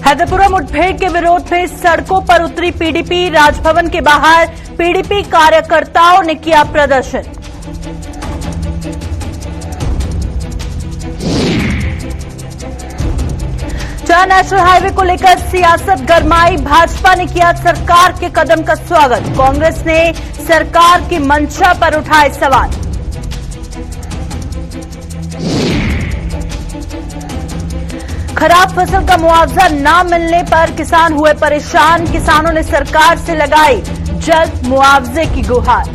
हैदरपुरा मुठभेड़ के विरोध में सड़कों पर उतरी पीडीपी। राजभवन के बाहर पीडीपी कार्यकर्ताओं ने किया प्रदर्शन। चार नेशनल हाईवे को लेकर सियासत गरमाई। भाजपा ने किया सरकार के कदम का स्वागत। कांग्रेस ने सरकार की मंशा पर उठाए सवाल। खराब फसल का मुआवजा न मिलने पर किसान हुए परेशान। किसानों ने सरकार से लगाई जल्द मुआवजे की गुहार।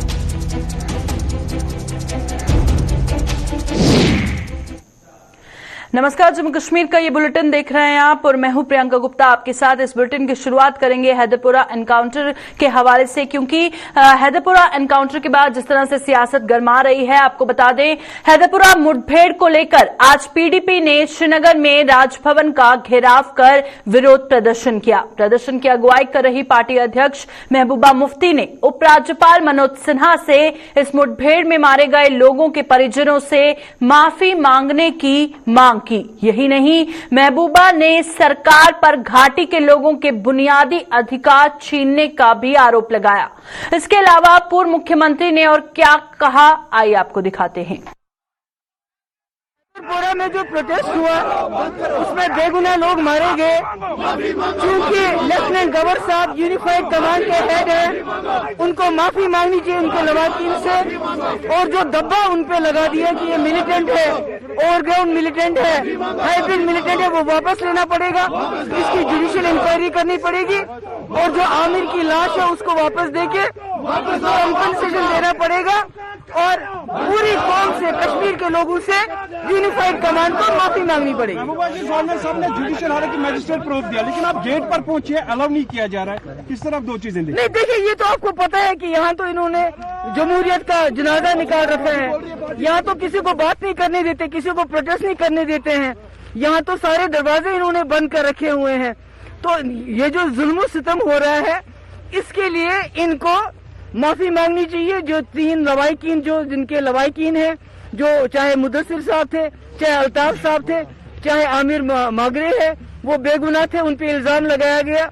नमस्कार, जम्मू कश्मीर का ये बुलेटिन देख रहे हैं आप और मैं हूं प्रियंका गुप्ता। आपके साथ इस बुलेटिन की शुरुआत करेंगे हैदरपुरा एनकाउंटर के हवाले से, क्योंकि हैदरपुरा एनकाउंटर के बाद जिस तरह से सियासत गरमा रही है, आपको बता दें हैदरपुरा मुठभेड़ को लेकर आज पीडीपी ने श्रीनगर में राजभवन का घेराव कर विरोध प्रदर्शन किया। प्रदर्शन की अगुवाई कर रही पार्टी अध्यक्ष महबूबा मुफ्ती ने उपराज्यपाल मनोज सिन्हा से इस मुठभेड़ में मारे गए लोगों के परिजनों से माफी मांगने की मांग की। यही नहीं, महबूबा ने सरकार पर घाटी के लोगों के बुनियादी अधिकार छीनने का भी आरोप लगाया। इसके अलावा पूर्व मुख्यमंत्री ने और क्या कहा, आइए आपको दिखाते हैं। हैदरपुरा में जो प्रोटेस्ट हुआ उसमें बेगुनाह लोग मारे गए। क्योंकि लेफ्टिनेंट गवर्नर साहब यूनिफाइड कमांड के हेड हैं, उनको माफी मांगनी चाहिए उनके लवाकिन से। और जो दब्बा उन पे लगा दिया कि ये मिलिटेंट है, ओवरग्राउंड मिलिटेंट है, हाइब्रिड मिलिटेंट है, वो वापस लेना पड़ेगा। इसकी जुडिशियल इंक्वायरी करनी पड़ेगी और जो आमिर की लाश है उसको वापस देके कॉम्पनसेशन देना पड़ेगा। और पूरी कौम से, कश्मीर के लोगों से यूनिफाइड कमांड को माफी मांगनी पड़ेगी। गवर्नर साहब ने जुडिशियल हालांकि मजिस्ट्रेट प्रूफ दिया, लेकिन आप गेट पर पहुंचे, अलाउ नहीं किया जा रहा है। किस तरह दो चीजें नहीं, देखिए ये तो आपको पता है कि यहाँ तो इन्होंने जमहूरियत का जनाजा निकाल रखा है। यहाँ तो किसी को बात नहीं करने देते, किसी को प्रोटेस्ट नहीं करने देते हैं। यहाँ तो सारे दरवाजे इन्होंने बंद कर रखे हुए हैं। तो ये जो जुल्म सितम हो रहा है, इसके लिए इनको माफी मांगनी चाहिए। जो तीन लवाकिन, जो जिनके लवाकिन हैं, जो चाहे मुदस्सिर साहब थे, चाहे अल्ताफ साहब थे, चाहे आमिर मागरे है, वो बेगुनाह थे। उन पे इल्जाम लगाया गया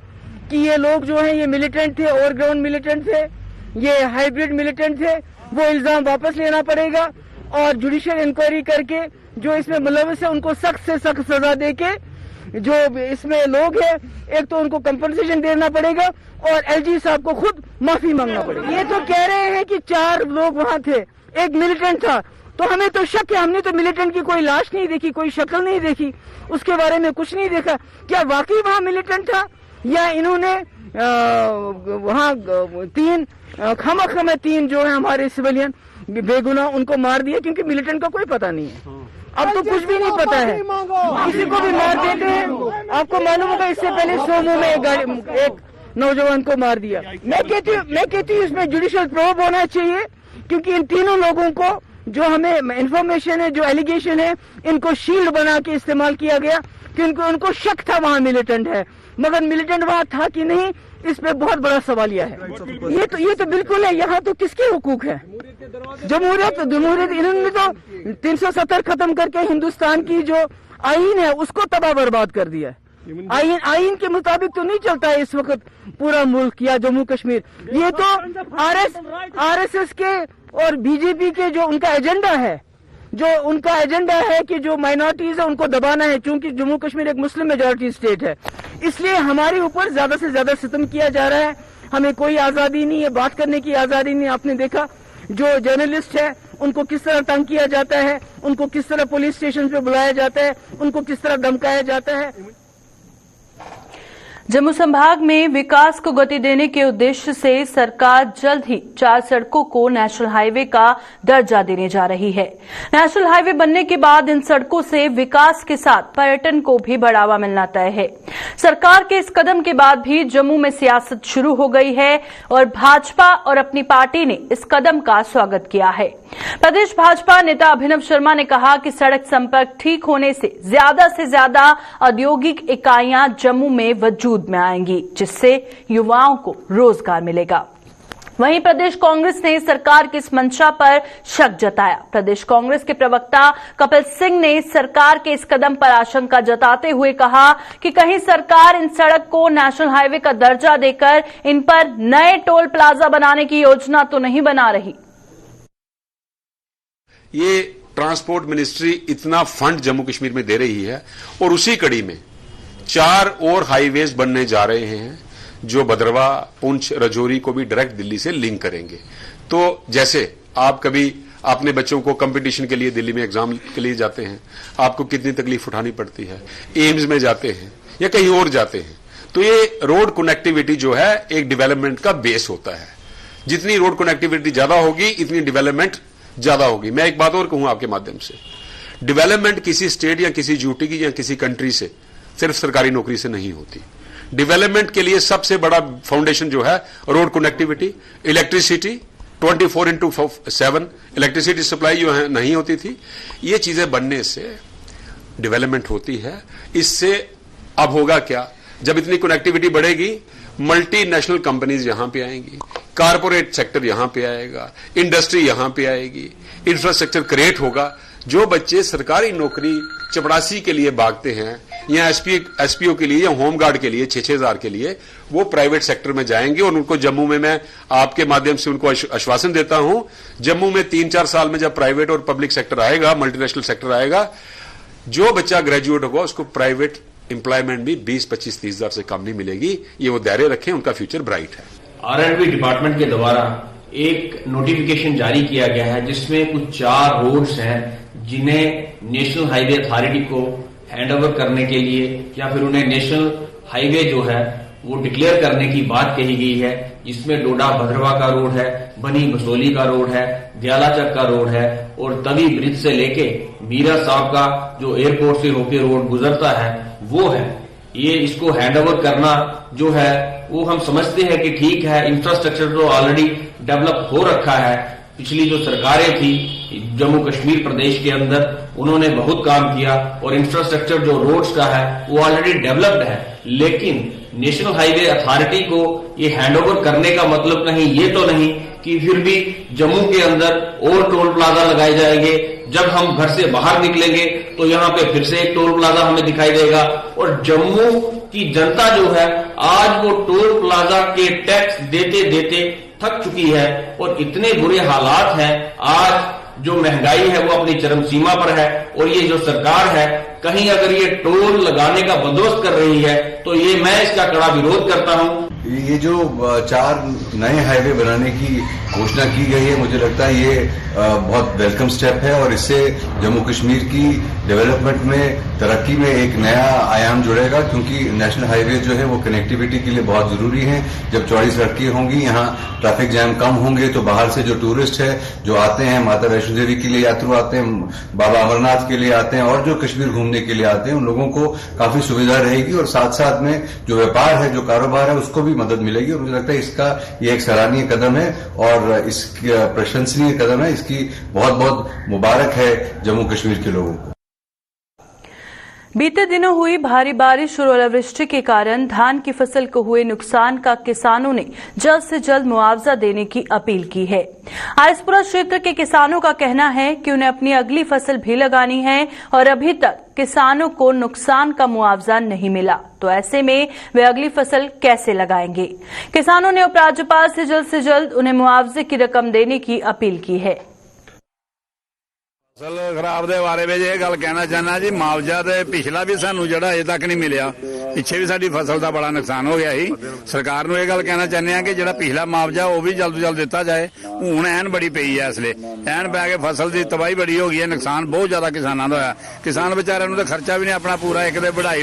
कि ये लोग जो हैं ये मिलिटेंट थे, ओवरग्राउंड मिलिटेंट थे, ये हाइब्रिड मिलिटेंट थे। वो इल्जाम वापस लेना पड़ेगा और जुडिशियल इंक्वायरी करके जो इसमें मुलविस है उनको सख्त से सख्त सजा देके जो इसमें लोग हैं, एक तो उनको कंपनसेशन देना पड़ेगा और एलजी साहब को खुद माफी मांगना पड़ेगा। ये तो कह रहे हैं कि 4 लोग वहाँ थे, एक मिलिटेंट था। तो हमें तो शक है, हमने तो मिलिटेंट की कोई लाश नहीं देखी, कोई शक्ल नहीं देखी, उसके बारे में कुछ नहीं देखा। क्या वाकई वहाँ मिलिटेंट था या इन्होंने वहाँ 3 खामा 3 जो है हमारे सिविलियन बेगुनाह उनको मार दिया, क्योंकि मिलिटेंट का कोई पता नहीं है। अब तो कुछ भी नहीं पता है, किसी को भी मार देते हैं। आपको मालूम होगा इससे पहले सोमो में एक नौजवान को मार दिया। मैं कहती हूँ इसमें जुडिशियल प्रोब होना चाहिए, क्योंकि इन तीनों लोगों को जो हमें इन्फॉर्मेशन है, जो एलिगेशन है, इनको शील्ड बना के इस्तेमाल किया गया, क्योंकि उनको शक था वहाँ मिलिटेंट है, मगर मिलिटेंट वहाँ था कि नहीं, इस पे बहुत बड़ा सवालिया है। ये तो बिल्कुल है। यहाँ तो किसके हुकूक है? जमहूरियत इन्होंने तो 370 खत्म करके हिंदुस्तान की जो आईन है उसको तबाह बर्बाद कर दिया है। आईन के मुताबिक तो नहीं चलता है इस वक्त पूरा मुल्क या जम्मू कश्मीर। ये तो आरएसएस के और बीजेपी के जो उनका एजेंडा है कि जो माइनॉरिटीज है उनको दबाना है। क्योंकि जम्मू कश्मीर एक मुस्लिम मेजॉरिटी स्टेट है, इसलिए हमारे ऊपर ज्यादा से ज्यादा सितम किया जा रहा है। हमें कोई आजादी नहीं है, बात करने की आजादी नहीं। आपने देखा जो जर्नलिस्ट है उनको किस तरह तंग किया जाता है, उनको किस तरह पुलिस स्टेशन पे बुलाया जाता है, उनको किस तरह धमकाया जाता है। जम्मू संभाग में विकास को गति देने के उद्देश्य से सरकार जल्द ही 4 सड़कों को नेशनल हाईवे का दर्जा देने जा रही है। नेशनल हाईवे बनने के बाद इन सड़कों से विकास के साथ पर्यटन को भी बढ़ावा मिलना तय है। सरकार के इस कदम के बाद भी जम्मू में सियासत शुरू हो गई है और भाजपा और अपनी पार्टी ने इस कदम का स्वागत किया है। प्रदेश भाजपा नेता अभिनव शर्मा ने कहा कि सड़क संपर्क ठीक होने से ज्यादा औद्योगिक इकाइयां जम्मू में वजूद में आएंगी, जिससे युवाओं को रोजगार मिलेगा। वहीं प्रदेश कांग्रेस ने सरकार की इस मंशा पर शक जताया। प्रदेश कांग्रेस के प्रवक्ता कपिल सिंह ने सरकार के इस कदम पर आशंका जताते हुए कहा कि कहीं सरकार इन सड़क को नेशनल हाईवे का दर्जा देकर इन पर नए टोल प्लाजा बनाने की योजना तो नहीं बना रही। ये ट्रांसपोर्ट मिनिस्ट्री इतना फंड जम्मू कश्मीर में दे रही है और उसी कड़ी में 4 और हाईवेज बनने जा रहे हैं जो भद्रवा, पुंछ, रजौरी को भी डायरेक्ट दिल्ली से लिंक करेंगे। तो जैसे आप कभी अपने बच्चों को कंपटीशन के लिए दिल्ली में एग्जाम के लिए जाते हैं, आपको कितनी तकलीफ उठानी पड़ती है, एम्स में जाते हैं या कहीं और जाते हैं, तो ये रोड कनेक्टिविटी जो है एक डेवलपमेंट का बेस होता है। जितनी रोड कनेक्टिविटी ज्यादा होगी इतनी डेवलपमेंट ज्यादा होगी। मैं एक बात और कहूं आपके माध्यम से, डेवलपमेंट किसी स्टेट या किसी यूटी की या किसी कंट्री से सिर्फ सरकारी नौकरी से नहीं होती। डेवलपमेंट के लिए सबसे बड़ा फाउंडेशन जो है road connectivity, electricity, 24/7 electricity supply जो है नहीं होती थी, ये चीजें बनने से डेवलपमेंट होती है। इससे अब होगा क्या, जब इतनी कनेक्टिविटी बढ़ेगी, मल्टीनेशनल कंपनीज यहां पे आएंगी, कारपोरेट सेक्टर यहां पे आएगा, इंडस्ट्री यहां पे आएगी, इंफ्रास्ट्रक्चर क्रिएट होगा। जो बच्चे सरकारी नौकरी चपरासी के लिए भागते हैं या एसपीओ के लिए या होमगार्ड के लिए 6-6 हजार के लिए, वो प्राइवेट सेक्टर में जाएंगे। और उनको जम्मू में मैं आपके माध्यम से उनको आश्वासन देता हूं, जम्मू में 3-4 साल में जब प्राइवेट और पब्लिक सेक्टर आएगा, मल्टीनेशनल सेक्टर आएगा, जो बच्चा ग्रेजुएट होगा उसको प्राइवेट एम्प्लॉयमेंट भी 20-25-30 हजार से कम नहीं मिलेगी। ये वो दायरे रखें, उनका फ्यूचर ब्राइट है। R&B डिपार्टमेंट के द्वारा एक नोटिफिकेशन जारी किया गया है जिसमें कुछ 4 रोड्स हैं जिन्हें नेशनल हाईवे अथॉरिटी को हैंडओवर करने के लिए या फिर उन्हें नेशनल हाईवे जो है वो डिक्लेयर करने की बात कही गई है। जिसमें डोडा भद्रवा का रोड है, बनी बसोली का रोड है, दयालाचक का रोड है और तवी ब्रिज से लेके मीरा साहब का जो एयरपोर्ट से होके रोड गुजरता है वो है। ये इसको हैंडओवर करना जो है वो हम समझते हैं कि ठीक है, इंफ्रास्ट्रक्चर तो ऑलरेडी डेवलप हो रखा है। पिछली जो सरकारें थी जम्मू कश्मीर प्रदेश के अंदर, उन्होंने बहुत काम किया और इंफ्रास्ट्रक्चर जो रोड्स का है वो ऑलरेडी डेवलप्ड है। लेकिन नेशनल हाईवे अथॉरिटी को ये हैंडओवर करने का मतलब नहीं, ये तो नहीं कि फिर भी जम्मू के अंदर और टोल प्लाजा लगाए जाएंगे। जब हम घर से बाहर निकलेंगे तो यहाँ पे फिर से एक टोल प्लाजा हमें दिखाई देगा। और जम्मू की जनता जो है आज वो टोल प्लाजा के टैक्स देते देते थक चुकी है और इतने बुरे हालात हैं। आज जो महंगाई है वो अपनी चरम सीमा पर है और ये जो सरकार है कहीं अगर ये टोल लगाने का बंदोबस्त कर रही है तो ये मैं इसका कड़ा विरोध करता हूं। ये जो 4 नए हाईवे बनाने की घोषणा की गई है, मुझे लगता है ये बहुत वेलकम स्टेप है और इससे जम्मू कश्मीर की डेवलपमेंट में, तरक्की में एक नया आयाम जुड़ेगा। क्योंकि नेशनल हाईवे जो है वो कनेक्टिविटी के लिए बहुत जरूरी है। जब चौड़ी सड़कें होंगी, यहाँ ट्रैफिक जैम कम होंगे तो बाहर से जो टूरिस्ट है जो आते हैं, माता वैष्णो देवी के लिए यात्रु आते हैं, बाबा अमरनाथ के लिए आते हैं और जो कश्मीर घूमने के लिए आते हैं, उन लोगों को काफी सुविधा रहेगी और साथ साथ में जो व्यापार है, जो कारोबार है, उसको भी मदद मिलेगी। और मुझे लगता है इसका ये एक सराहनीय कदम है और इसका प्रशंसनीय कदम है। इसकी बहुत बहुत मुबारक है जम्मू कश्मीर के लोगों को। बीते दिनों हुई भारी बारिश और ओलावृष्टि के कारण धान की फसल को हुए नुकसान का किसानों ने जल्द से जल्द मुआवजा देने की अपील की है। आइसपुरा क्षेत्र के किसानों का कहना है कि उन्हें अपनी अगली फसल भी लगानी है और अभी तक किसानों को नुकसान का मुआवजा नहीं मिला, तो ऐसे में वे अगली फसल कैसे लगाएंगे। किसानों ने उपराज्यपाल से जल्द उन्हें मुआवजे की रकम देने की अपील की है। फसल खराब के बारे में ये गल कहना चाहना जी, मुआवजा तो पिछला भी सानू जड़ा अजे तक नहीं मिलिया। पिछे भी साडी फसल का बड़ा नुकसान हो गया ही। सरकार नूं ये गल कहना चाहते हैं कि जिहड़ा पिछला मुआवजा वो भी जल्द तो जल्द दिता जाए। हुण ऐन बड़ी पई है, इसलिए ऐन पै के फसल की तबाही बड़ी हो गई है, नुकसान बहुत ज्यादा किसानों का होया। किसान बेचारिਆਂ ਨੂੰ ਤਾਂ खर्चा भी नहीं अपना पूरा, एक तो बढ़ाई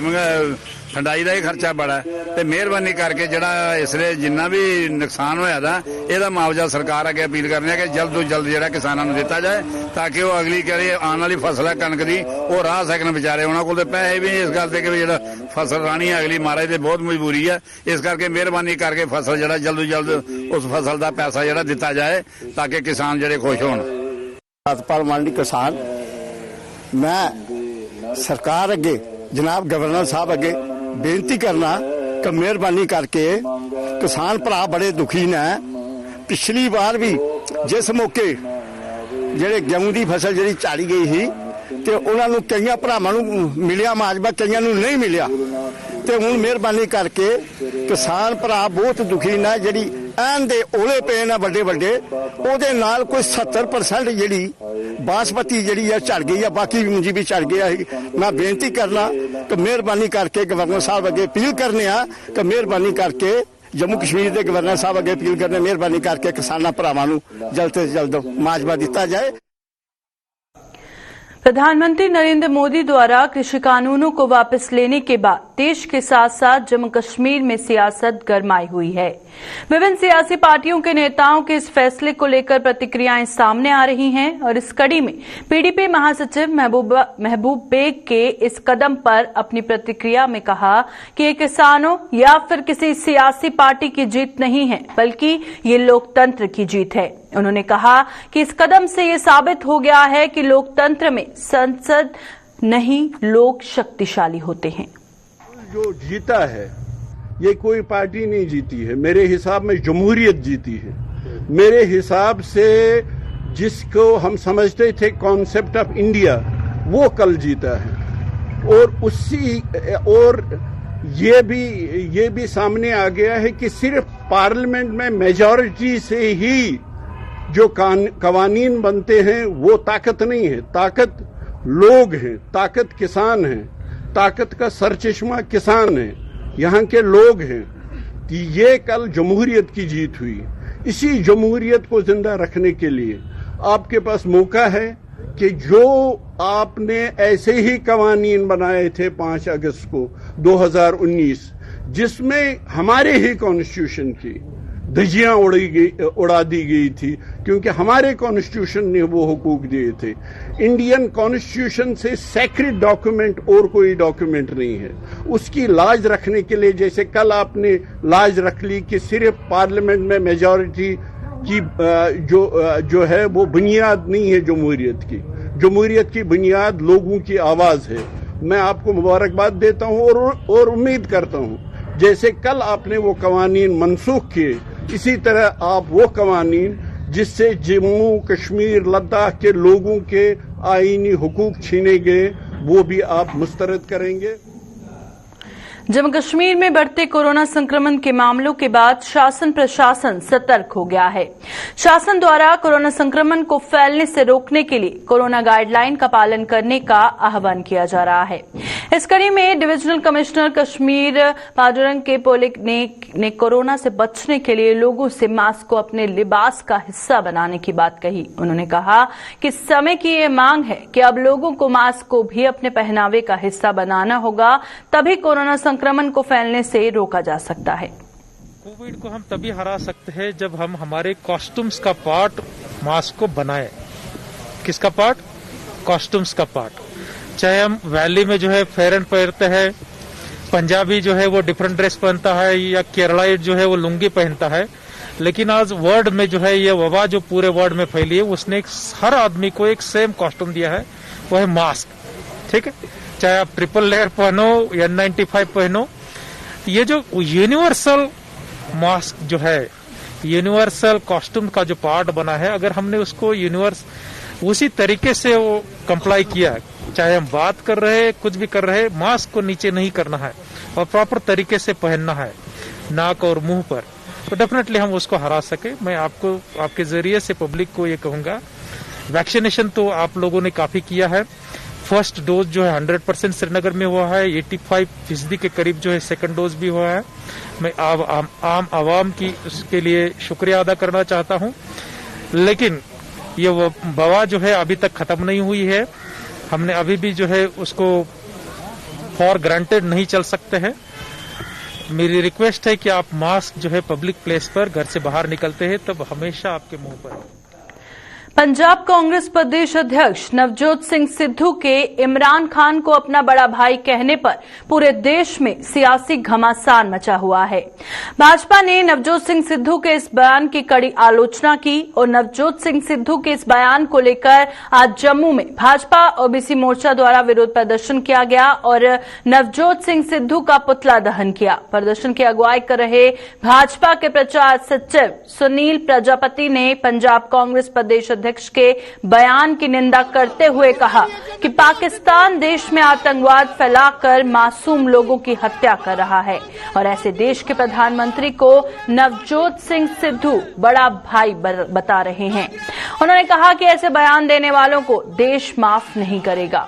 ठंडाई का ही खर्चा बड़ा है। मेहरबानी करके जिहड़ा इसलिए जिन्ना भी नुकसान होया दा ਇਹਦਾ मुआवजा सरकार अगे अपील करने कि जल्द तो जल्द जिहड़ा किसानों को दिता जाए ताकि वो अगली करी आने वाली फसल है कणक की वो राह सकन बेचारे। उन्होंने कोल पैसे भी इस गल कि जिहड़ा फसल रानी अगली महाराज की बहुत मजबूरी है। इस करके मेहरबानी करके फसल जिहड़ा जल्द तो जल्द उस फसल का पैसा जिहड़ा दिता जाए ताकि किसान जिहड़े खुश होण। सतपाल मंडी किसान, मैं सरकार अगे जनाब गवर्नर साहब अगे बेनती करना कि मेहरबानी करके किसान भरा बड़े दुखी ने। ਪਿਛਲੀ ਵਾਰ ਵੀ ਜਿਸ ਮੌਕੇ ਜਿਹੜੇ ਗੇਹੂੰ ਦੀ ਫਸਲ ਜਿਹੜੀ ਝਾੜੀ ਗਈ ਸੀ ਤੇ ਉਹਨਾਂ ਨੂੰ ਕਈਆਂ ਭਰਾਵਾਂ ਨੂੰ ਮਿਲਿਆ ਮਾਜਬਾ, ਕਈਆਂ ਨੂੰ ਨਹੀਂ ਮਿਲਿਆ। ਤੇ ਹੁਣ ਮਿਹਰਬਾਨੀ ਕਰਕੇ ਕਿਸਾਨ ਭਰਾ ਬਹੁਤ ਦੁਖੀ ਨੇ, ਜਿਹੜੀ ਐਨ ਦੇ ਓਲੇ ਪਏ ਨੇ ਵੱਡੇ ਵੱਡੇ, ਉਹਦੇ ਨਾਲ ਕੋਈ 70% ਜਿਹੜੀ ਬਾਸਮਤੀ ਜਿਹੜੀ ਆ ਝੜ ਗਈ ਆ, ਬਾਕੀ ਮੁੰਜੀ ਵੀ ਝੜ ਗਿਆ ਸੀ। ਮੈਂ ਬੇਨਤੀ ਕਰਨਾ ਕਿ ਮਿਹਰਬਾਨੀ ਕਰਕੇ ਗਵਰਨਰ ਸਾਹਿਬ ਅੱਗੇ ਅਪੀਲ ਕਰਨੇ ਆ ਕਿ ਮਿਹਰਬਾਨੀ ਕਰਕੇ ਜੰਮੂ ਕਸ਼ਮੀਰ ਦੇ ਗਵਰਨਰ ਸਾਹਿਬ ਅੱਗੇ ਅਪੀਲ ਕਰਨੇ, ਮਿਹਰਬਾਨੀ ਕਰਕੇ ਕਿਸਾਨਾਂ ਭਰਾਵਾਂ ਨੂੰ ਜਲਦ ਤੋਂ जल्द मुआवजा दिता जाए। प्रधानमंत्री नरेंद्र मोदी द्वारा कृषि कानूनों को वापस लेने के बाद देश के साथ साथ जम्मू कश्मीर में सियासत गरमाई हुई है। विभिन्न सियासी पार्टियों के नेताओं के इस फैसले को लेकर प्रतिक्रियाएं सामने आ रही हैं और इस कड़ी में पीडीपी महासचिव महबूब बेग के इस कदम पर अपनी प्रतिक्रिया में कहा कि ये किसानों या फिर किसी सियासी पार्टी की जीत नहीं है, बल्कि ये लोकतंत्र की जीत है। उन्होंने कहा कि इस कदम से ये साबित हो गया है कि लोकतंत्र में संसद नहीं, लोग शक्तिशाली होते हैं। जो जीता है ये कोई पार्टी नहीं जीती है, मेरे हिसाब में जमहूरियत जीती है। मेरे हिसाब से जिसको हम समझते थे कॉन्सेप्ट ऑफ इंडिया, वो कल जीता है। और ये भी सामने आ गया है कि सिर्फ पार्लियामेंट में मेजॉरिटी से ही जो कवानीन बनते हैं वो ताकत नहीं है। ताकत लोग हैं, ताकत किसान हैं, ताकत का सरचश्मा किसान है, यहाँ के लोग हैं। ये कल जमहूरियत की जीत हुई। इसी जमहूरियत को जिंदा रखने के लिए आपके पास मौका है कि जो आपने ऐसे ही कवानीन बनाए थे 5 अगस्त को 2019, जिसमें हमारे ही कॉन्स्टिट्यूशन की धज्जियां उड़ा दी गई थी, क्योंकि हमारे कॉन्स्टिट्यूशन ने वो हुकूक दिए थे। इंडियन कॉन्स्टिट्यूशन से सेक्रेड डॉक्यूमेंट और कोई डॉक्यूमेंट नहीं है। उसकी लाज रखने के लिए, जैसे कल आपने लाज रख ली कि सिर्फ पार्लियामेंट में मेजॉरिटी की जो है वो बुनियाद नहीं है जमहूरियत की। जमहूरियत की बुनियाद लोगों की आवाज है। मैं आपको मुबारकबाद देता हूं और उम्मीद करता हूं जैसे कल आपने वो कवानीन मनसूख किए, इसी तरह आप वो कवानीन जिससे जम्मू कश्मीर लद्दाख के लोगों के आईनी हुकूक छीने गए, वो भी आप मुस्तरद करेंगे। जम्मू कश्मीर में बढ़ते कोरोना संक्रमण के मामलों के बाद शासन प्रशासन सतर्क हो गया है। शासन द्वारा कोरोना संक्रमण को फैलने से रोकने के लिए कोरोना गाइडलाइन का पालन करने का आह्वान किया जा रहा है। इस कड़ी में डिविजनल कमिश्नर कश्मीर पांडुरंग के पोलिक ने कोरोना से बचने के लिए लोगों से मास्क को अपने लिबास का हिस्सा बनाने की बात कही। उन्होंने कहा कि समय की ये मांग है कि अब लोगों को मास्क को भी अपने पहनावे का हिस्सा बनाना होगा, तभी कोरोना संक्रमण को फैलने से रोका जा सकता है। कोविड को हम तभी हरा सकते हैं जब हम हमारे कॉस्ट्यूम्स का पार्ट मास्क को बनाए। किसका पार्ट? कॉस्ट्यूम्स का पार्ट। चाहे हम वैली में जो है फेरन पहनते हैं, पंजाबी जो है वो डिफरेंट ड्रेस पहनता है, या केरलाइट जो है वो लुंगी पहनता है, लेकिन आज वर्ल्ड में जो है ये वबा जो पूरे वर्ल्ड में फैली है, उसने हर आदमी को एक सेम कॉस्ट्यूम दिया है, वो है मास्क। ठीक है, चाहे आप ट्रिपल लेयर पहनो या N95 पहनो, ये जो यूनिवर्सल मास्क जो है, यूनिवर्सल कॉस्ट्यूम का जो पार्ट बना है, अगर हमने उसको उसी तरीके से वो कंप्लाई किया, चाहे हम बात कर रहे हैं, कुछ भी कर रहे हैं, मास्क को नीचे नहीं करना है और प्रॉपर तरीके से पहनना है नाक और मुंह पर, तो डेफिनेटली हम उसको हरा सके। मैं आपको आपके जरिए से पब्लिक को ये कहूंगा, वैक्सीनेशन तो आप लोगों ने काफी किया है। फर्स्ट डोज जो है 100% श्रीनगर में हुआ है, 85% के करीब जो है सेकंड डोज भी हुआ है। मैं आम आवाम की उसके लिए शुक्रिया अदा करना चाहता हूं, लेकिन ये वबा जो है अभी तक खत्म नहीं हुई है। हमने अभी भी जो है उसको फॉर ग्रांटेड नहीं चल सकते हैं। मेरी रिक्वेस्ट है कि आप मास्क जो है पब्लिक प्लेस पर घर से बाहर निकलते हैं तब हमेशा आपके मुंह पर। पंजाब कांग्रेस प्रदेश अध्यक्ष नवजोत सिंह सिद्धू के इमरान खान को अपना बड़ा भाई कहने पर पूरे देश में सियासी घमासान मचा हुआ है। भाजपा ने नवजोत सिंह सिद्धू के इस बयान की कड़ी आलोचना की और नवजोत सिंह सिद्धू के इस बयान को लेकर आज जम्मू में भाजपा ओबीसी मोर्चा द्वारा विरोध प्रदर्शन किया गया और नवजोत सिंह सिद्धू का पुतला दहन किया। प्रदर्शन की अगुवाई कर रहे भाजपा के प्रचार सचिव सुनील प्रजापति ने पंजाब कांग्रेस प्रदेश अध्यक्ष के बयान की निंदा करते हुए कहा कि पाकिस्तान देश में आतंकवाद फैलाकर मासूम लोगों की हत्या कर रहा है और ऐसे देश के प्रधानमंत्री को नवजोत सिंह सिद्धू बड़ा भाई बता रहे हैं। उन्होंने कहा कि ऐसे बयान देने वालों को देश माफ नहीं करेगा।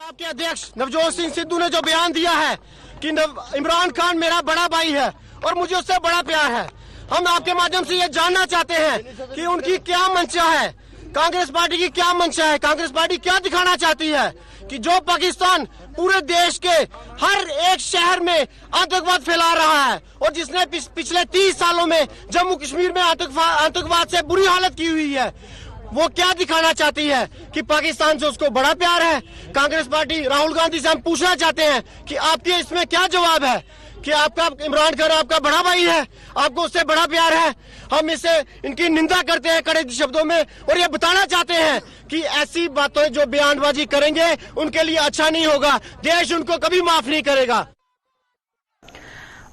आपके अध्यक्ष नवजोत सिंह सिद्धू ने जो बयान दिया है कि इमरान खान मेरा बड़ा भाई है और मुझे उससे बड़ा प्यार है, हम आपके माध्यम से ये जानना चाहते हैं कि उनकी क्या मंशा है, कांग्रेस पार्टी की क्या मंशा है, कांग्रेस पार्टी क्या दिखाना चाहती है कि जो पाकिस्तान पूरे देश के हर एक शहर में आतंकवाद फैला रहा है और जिसने पिछले 30 सालों में जम्मू कश्मीर में आतंकवाद से बुरी हालत की हुई है, वो क्या दिखाना चाहती है कि पाकिस्तान से उसको बड़ा प्यार है। कांग्रेस पार्टी राहुल गांधी से हम पूछना चाहते हैं कि आपके इसमें क्या जवाब है कि आपका इमरान खान आपका बड़ा भाई है, आपको उससे बड़ा प्यार है। हम इससे इनकी निंदा करते हैं कड़े शब्दों में और ये बताना चाहते हैं कि ऐसी बातें जो बयानबाजी करेंगे उनके लिए अच्छा नहीं होगा, देश उनको कभी माफ नहीं करेगा।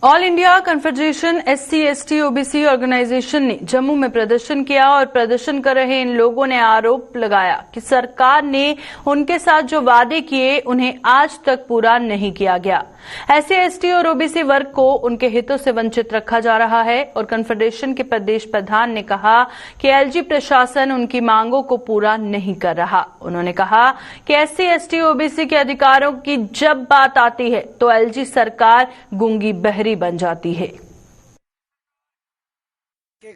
All India confederation SC/ST OBC organisation ने जम्मू में प्रदर्शन किया और प्रदर्शन कर रहे इन लोगों ने आरोप लगाया कि सरकार ने उनके साथ जो वादे किए उन्हें आज तक पूरा नहीं किया गया। SC/ST और OBC वर्ग को उनके हितों से वंचित रखा जा रहा है और कन्फेडरेशन के प्रदेश प्रधान ने कहा कि LG प्रशासन उनकी मांगों को पूरा नहीं कर रहा। उन्होंने कहा कि SC/ST OBC के अधिकारों की जब बात आती है तो LG सरकार गूंगी बहरी बन जाती है।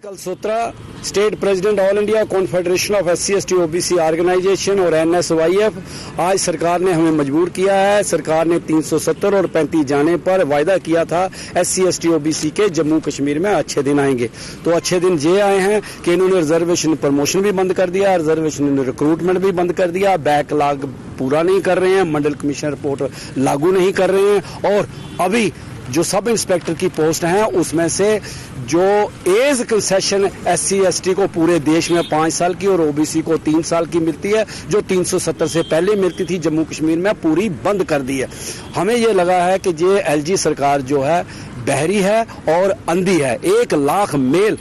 कल 17 state president all India confederation of SC/ST OBC organisation और NSYF आज सरकार ने हमें मजबूर किया है। सरकार ने 370 और 35 जाने पर वायदा किया था SC/ST OBC के जम्मू कश्मीर में अच्छे दिन आएंगे, तो अच्छे दिन ये आए हैं कि इन्होंने रिजर्वेशन प्रमोशन भी बंद कर दिया, रिजर्वेशन रिक्रूटमेंट भी बंद कर दिया, बैकलॉग पूरा नहीं कर रहे हैं, मंडल कमीशन रिपोर्ट लागू नहीं कर रहे हैं और अभी जो सब इंस्पेक्टर की पोस्ट हैं उसमें से जो एज कंसेशन SC/ST को पूरे देश में 5 साल की और OBC को 3 साल की मिलती है, जो 370 से पहले मिलती थी जम्मू कश्मीर में, पूरी बंद कर दी है। हमें ये लगा है कि ये LG सरकार जो है बहरी है और अंधी है। 1 लाख मेल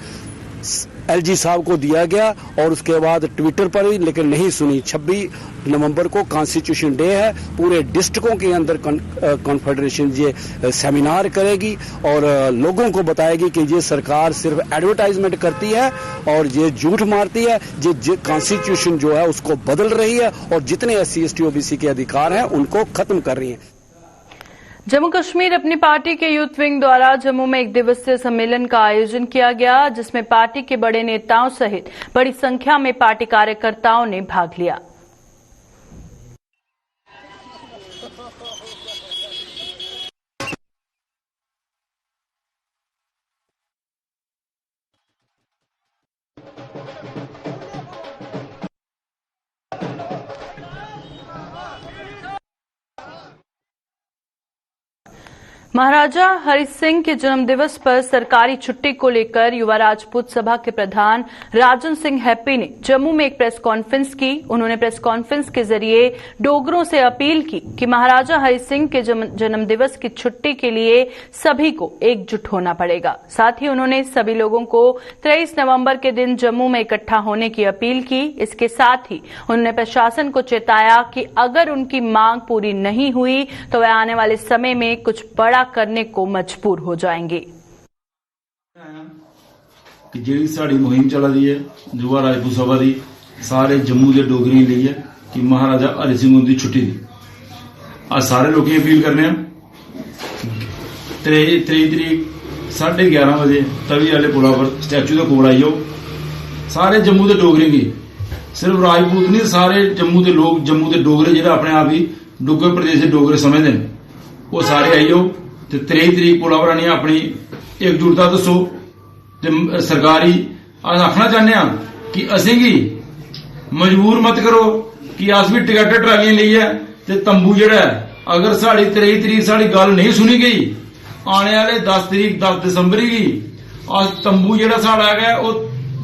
LG साहब को दिया गया और उसके बाद ट्विटर पर ही, लेकिन नहीं सुनी। 26 नवंबर को कॉन्स्टिट्यूशन डे है, पूरे डिस्ट्रिक्टों के अंदर कॉन्फेडरेशन ये सेमिनार करेगी और लोगों को बताएगी कि ये सरकार सिर्फ एडवर्टाइजमेंट करती है और ये झूठ मारती है, ये कॉन्स्टिट्यूशन जो है उसको बदल रही है और जितने SC/ST OBC के अधिकार हैं उनको खत्म कर रही है। जम्मू कश्मीर अपनी पार्टी के यूथ विंग द्वारा जम्मू में 1 दिवसीय सम्मेलन का आयोजन किया गया, जिसमें पार्टी के बड़े नेताओं सहित बड़ी संख्या में पार्टी कार्यकर्ताओं ने भाग लिया। महाराजा हरि सिंह के जन्म दिवस पर सरकारी छुट्टी को लेकर युवा राजपूत सभा के प्रधान राजन सिंह हैप्पी ने जम्मू में एक प्रेस कॉन्फ्रेंस की। उन्होंने प्रेस कॉन्फ्रेंस के जरिए डोगरों से अपील की कि महाराजा हरि सिंह के जन्म दिवस की छुट्टी के लिए सभी को एकजुट होना पड़ेगा। साथ ही उन्होंने सभी लोगों को 23 नवंबर के दिन जम्मू में इकट्ठा होने की अपील की। इसके साथ ही उन्होंने प्रशासन को चेताया कि अगर उनकी मांग पूरी नहीं हुई तो वे आने वाले समय में कुछ बड़ा करने को मजबूर हो जाएंगे। कि जी साड़ी मुहिम चला रही है युवा राजपूत सभा की सारे जम्मू के डोगरी ली है कि महाराजा हरि सिंह की छुट्टी दी। आज सारे लोग अपील करने 23 तरीक 11:30 बजे तवी वाले पुला पर स्टैचू के कोल आई हो। सारे जम्मू के डोगरे की, सिर्फ राजपूत नहीं, सारे जम्मू के लोग, जम्मू के डोगरे जो अपने आप ही डुग्गर प्रदेश के डोगरे समझते हैं, वो सारे आई हो। 23 तरीक पुला पर आनी अपनी एकजुटता दसो, सरकारी आखना चाहते हैं कि असें गी मजबूर मत करो कि अस भी टिकट ट्रालियां लेइयै ते तंबू जेड़ा अगर साड़ी 23 तरीक साड़ी गल नहीं सुनी गई आने वाले 10 तरीक 10 दिसंबर गी अस तंबू जेड़ा साड़ा है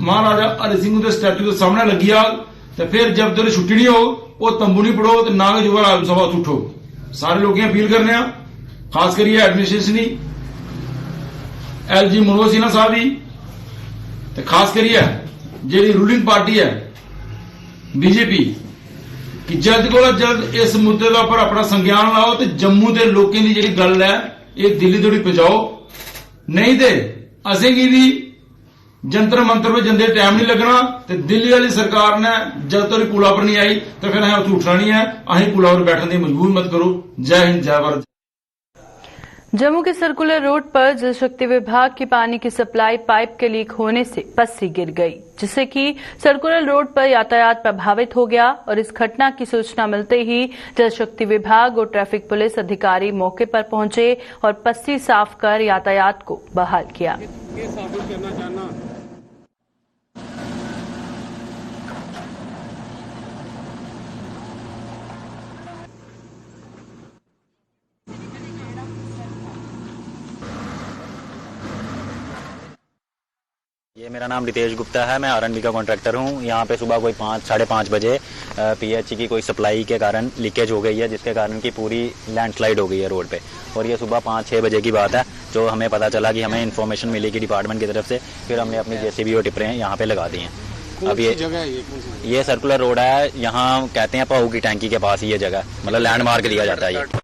महाराजा हरि सिंह के स्टैचू के सामने लगी जाग तो फिर जब तक छुट्टी नहीं हो वो तंबू नहीं पढ़ो तो ना युवा सभा उठो। सारे लोगों अपील करने खास करिए एडमिनिस्ट्रेशन ही LG मनोज सिन्हा साहब ही ते खास करिए जी रूलिंग पार्टी है बीजेपी कि जल्द को जल्द इस मुद्दे का उपर अपना संज्ञान लाओ तो जम्मू के लोगों की जी गल है ये दिल्ली तोड़ी पहुंचाओ नहीं तो असें की भी जंतर मंतर में जंदे टाइम नहीं लगना तो दिल्ली वाली सरकार ने जब तक पुला पर नहीं आई तो फिर अं उठना नहीं है अं पुला पर बैठने की मजबूर मत करो। जय हिंद जय भारत। जम्मू के सर्कुलर रोड पर जल शक्ति विभाग की पानी की सप्लाई पाइप के लीक होने से पस्सी गिर गई जिससे कि सर्कुलर रोड पर यातायात प्रभावित हो गया और इस घटना की सूचना मिलते ही जल शक्ति विभाग और ट्रैफिक पुलिस अधिकारी मौके पर पहुंचे और पस्सी साफ कर यातायात को बहाल किया। ये मेरा नाम रितेश गुप्ता है, मैं R&B का कॉन्ट्रैक्टर हूँ। यहाँ पे सुबह कोई 5-5:30 बजे PH की कोई सप्लाई के कारण लीकेज हो गई है जिसके कारण की पूरी लैंडस्लाइड हो गई है रोड पे और ये सुबह 5-6 बजे की बात है जो हमें पता चला कि हमें इन्फॉर्मेशन मिली कि डिपार्टमेंट की तरफ से, फिर हमने अपनी JCB और टिप्परें यहाँ पे लगा दी हैं। अब ये सर्कुलर रोड है, यहाँ कहते हैं पाऊ की टैंकी के पास ही ये जगह, मतलब लैंडमार्क दिया जाता है ये।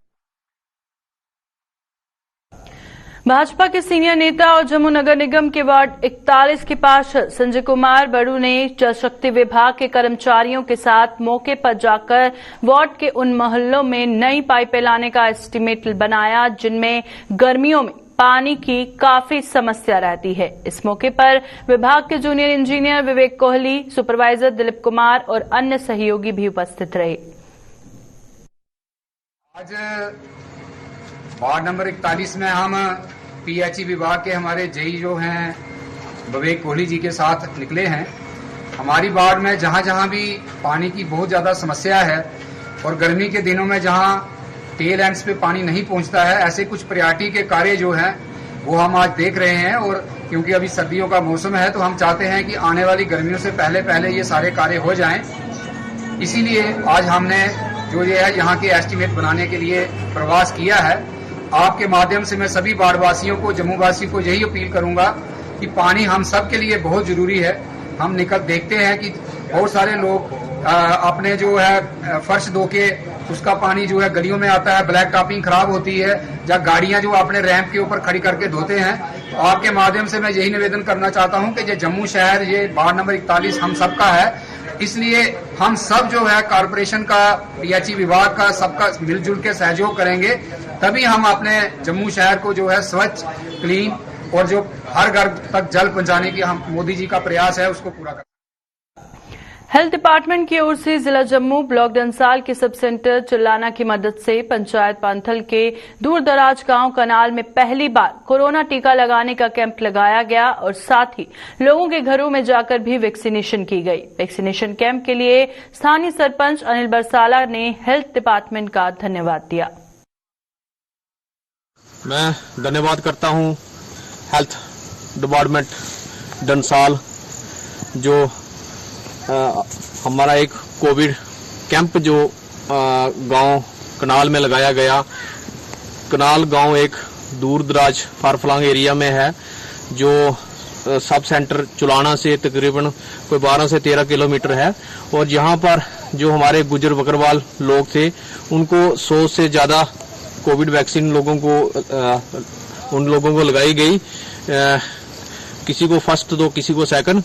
भाजपा के सीनियर नेता और जम्मू नगर निगम के वार्ड 41 के पार्षद संजय कुमार बड़ू ने जल शक्ति विभाग के कर्मचारियों के साथ मौके पर जाकर वार्ड के उन मोहल्लों में नई पाइपें लाने का एस्टीमेट बनाया जिनमें गर्मियों में पानी की काफी समस्या रहती है। इस मौके पर विभाग के जूनियर इंजीनियर विवेक कोहली, सुपरवाइजर दिलीप कुमार और अन्य सहयोगी भी उपस्थित रहे। आज वार्ड नंबर 41 में हम PHE विभाग के हमारे जेई जो हैं विवेक कोहली जी के साथ निकले हैं। हमारी वार्ड में जहां जहां भी पानी की बहुत ज्यादा समस्या है और गर्मी के दिनों में जहां टेल एंड्स पे पानी नहीं पहुंचता है, ऐसे कुछ प्रायोरिटी के कार्य जो हैं वो हम आज देख रहे हैं। और क्योंकि अभी सर्दियों का मौसम है तो हम चाहते हैं कि आने वाली गर्मियों से पहले पहले ये सारे कार्य हो जाएं। इसीलिए आज हमने जो ये है यहाँ के एस्टीमेट बनाने के लिए प्रवास किया है। आपके माध्यम से मैं सभी वार्डवासियों को, जम्मू वासियों को यही अपील करूंगा कि पानी हम सब के लिए बहुत जरूरी है। हम निकल देखते हैं कि बहुत सारे लोग अपने जो है फर्श धो के उसका पानी जो है गलियों में आता है, ब्लैक टॉपिंग खराब होती है, या गाड़ियां जो अपने रैंप के ऊपर खड़ी करके धोते हैं। तो आपके माध्यम से मैं यही निवेदन करना चाहता हूं कि ये जम्मू शहर, ये वार्ड नंबर 41 हम सबका है, इसलिए हम सब जो है कारपोरेशन का, PHE विभाग का, सबका मिलजुल के सहयोग करेंगे, तभी हम अपने जम्मू शहर को जो है स्वच्छ, क्लीन और जो हर घर तक जल पहुंचाने की हम मोदी जी का प्रयास है उसको पूरा करें। हेल्थ डिपार्टमेंट की ओर से जिला जम्मू ब्लॉक डंसाल के सब सेंटर चिल्लाना की मदद से पंचायत पांथल के दूर दराज गांव कनाल में पहली बार कोरोना टीका लगाने का कैंप लगाया गया और साथ ही लोगों के घरों में जाकर भी वैक्सीनेशन की गई। वैक्सीनेशन कैंप के लिए स्थानीय सरपंच अनिल बरसाला ने हेल्थ डिपार्टमेंट का धन्यवाद दिया। मैं धन्यवाद करता हूं हेल्थ डिपार्टमेंट डंसाल जो हमारा एक कोविड कैंप जो गांव कनाल में लगाया गया। कनाल गांव एक दूर दराज फारफलंग एरिया में है जो सब सेंटर चुलाना से तकरीबन कोई 12 से 13 किलोमीटर है और यहाँ पर जो हमारे गुजर बकरवाल लोग थे उनको 100 से ज्यादा कोविड वैक्सीन उन लोगों को लगाई गई। किसी को फर्स्ट तो किसी को सेकंड।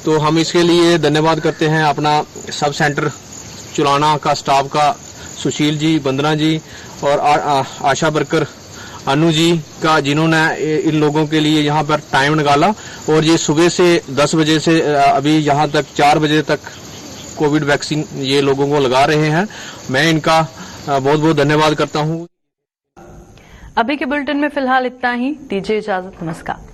तो हम इसके लिए धन्यवाद करते हैं अपना सब सेंटर चुलाना का स्टाफ का, सुशील जी, वंदना जी और आशा वर्कर अनु जी का, जिन्होंने इन लोगों के लिए यहाँ पर टाइम निकाला और ये सुबह से 10 बजे से अभी यहाँ तक 4 बजे तक कोविड वैक्सीन ये लोगों को लगा रहे हैं। मैं इनका बहुत बहुत धन्यवाद करता हूँ। अभी के बुलेटिन में फिलहाल इतना ही। दीजिए इजाजत। नमस्कार।